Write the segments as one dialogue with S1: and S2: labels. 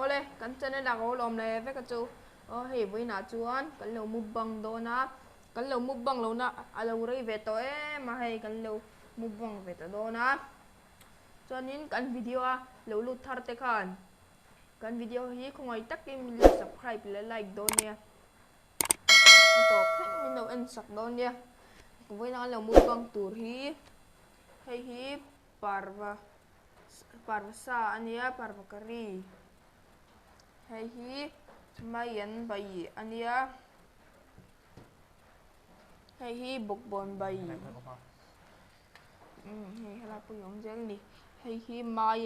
S1: Ole, kan chane da go lom le ve ka chu. Hei vui na chuan kan lo mu bang do na. Kan lo mu bang lo na alo rei ve to ma hei kan lo mu bang ve ta do na. Chuanin kan video a lo lut thar te khan. Kan video hi khongoi takin le subscribe le like do nia. To phek min lo en sak do nia. Vui na lo mu bang tur hi. Hei hi parva sa ania parva kari. Hei hi mayan bai ania. Hei hi bokbon bai. Hei hala pu yong jeng ni. Hei hi mai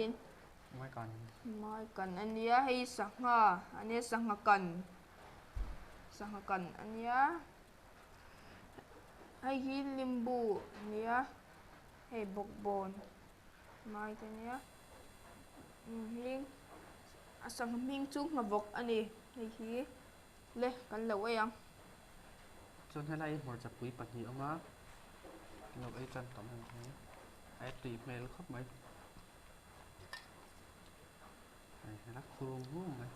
S1: kan ania. Hei sanga ania sanga kan ania. Hei hi limbu ania. Hei bokbon mai te nia. Hing asang ming chu ngavok ani. Hei hi le kan lo yang
S2: chôn hay lại một chập quý bật nhiều mà ngọc ấy chân tổng hình thế ai tùy mê nó khóc mấy này lắc khung luôn mày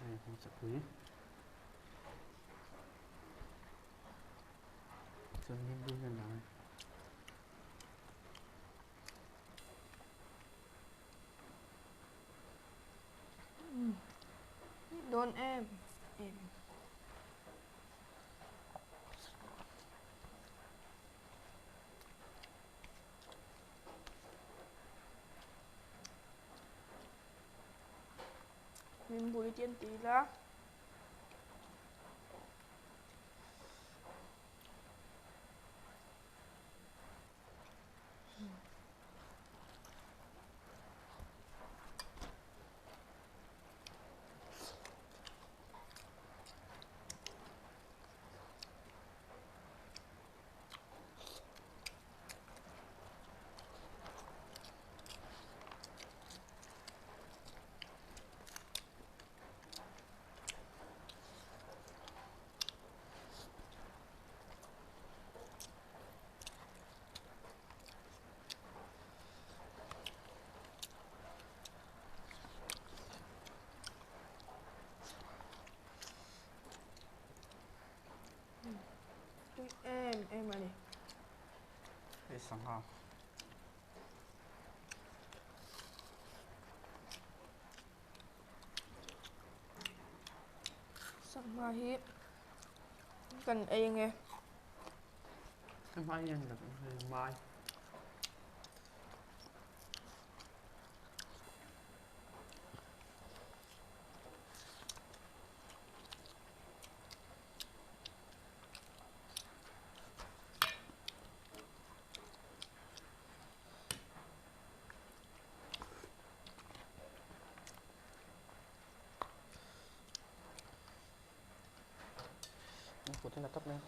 S2: này một chập quý chôn nhiên vui hơn nào
S1: đón em mình bùi tiên tí ra em này
S2: để sáng ngon
S1: sắc mai hiếp cần em nghe
S2: cái mai nhân là mai của thế là tấp lên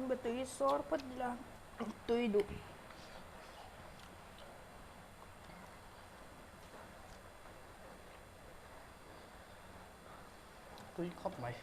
S1: Kan betul sor pat lah. Tui du.
S2: Tui khóc mày.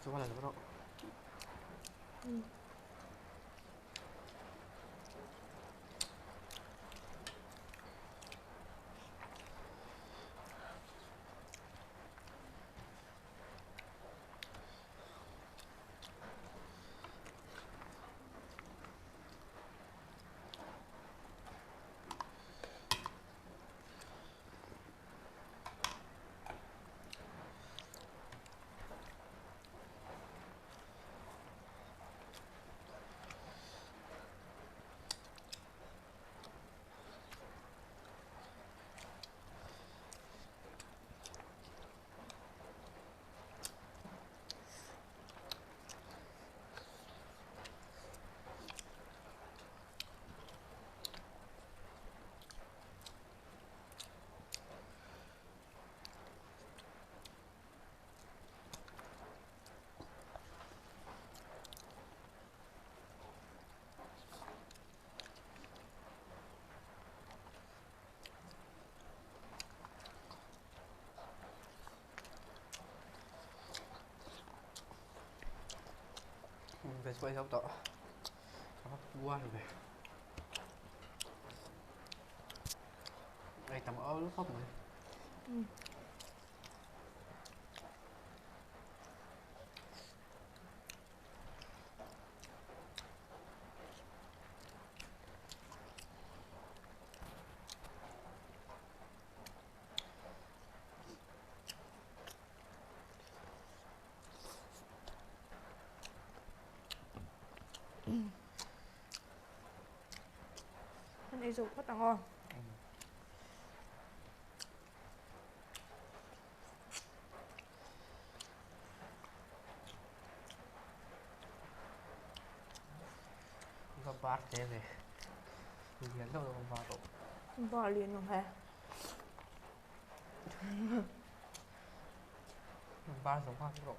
S2: Coba lah bro. Về quay sao tọ. Qua rồi về. Đây tầm ớt lúc khóc rồi.
S1: Kan ấy dục rất là ngon.
S2: Có bát thế này. Mình nhấn đâu vào độ.
S1: Bỏ liền không hề.
S2: Ba giống hoa độ.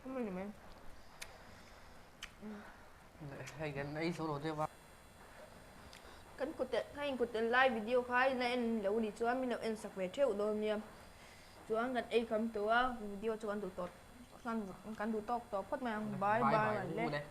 S1: Không mình em.
S2: Hay cái ấy số đồ tiêu vào.
S1: Kan kuten live video khai na en lo ni chuan min lo en sak ve theu dom niam. Chuan kan ei kam to video chuan tu tot kan du tok to phot ma bye bye le.